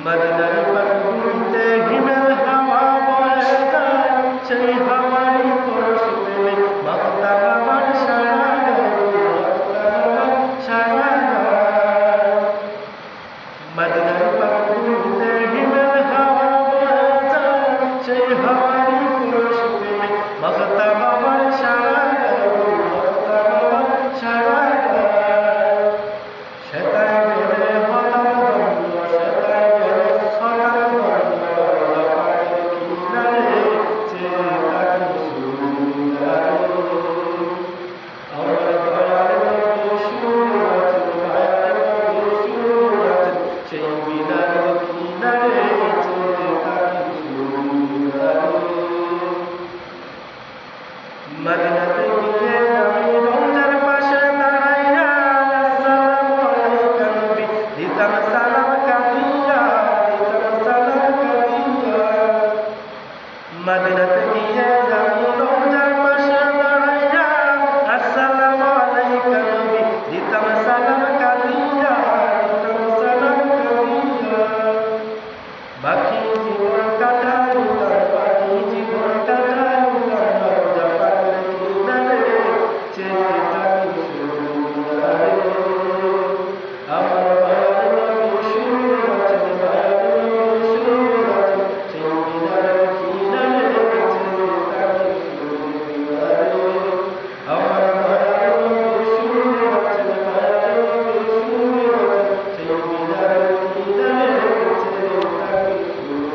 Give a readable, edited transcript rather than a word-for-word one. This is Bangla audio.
মদিনার পাকুড়িতে হিমেল হাওয়া বয়ে যায়, সেই হাওয়াই পরশ পেলে মক্কা আমার সারা গায়। মদিনার পাকুড়িতে হিমেল হাওয়া বয়ে যায়, সেই হাওয়াই পরশ পেলে মক্কা আমার সারা মদিনাতে গিয়ে আমি রওজার পাশে দাঁড়াইয়া আসসালামু আলাইকা নবী দিতাম সালাম কাঁদিয়া। মদিনাতে গিয়ে আমি রওজার পাশে দাঁড়াইয়া আসসালামু আলাইকা নবী দিতাম সালাম কাঁদিয়া। বাকি জীবন কাটাইলাম, বাকি জীবন কাটাইলাম রওজা পাকের কিনারে চেয়ে থাকি শুধু আমার মায়ের নবী শুয়ে আছেন, মায়ের নবী শুয়ে আছেন সেই মিনারের কিনারে চেয়ে থাকি শুধু আমার মায়ের নবী শুয়ে আছেন, মায়ের নবী শুয়ে আছেন সেই মিনারের কিনারে চেয়ে থাকি শুধু।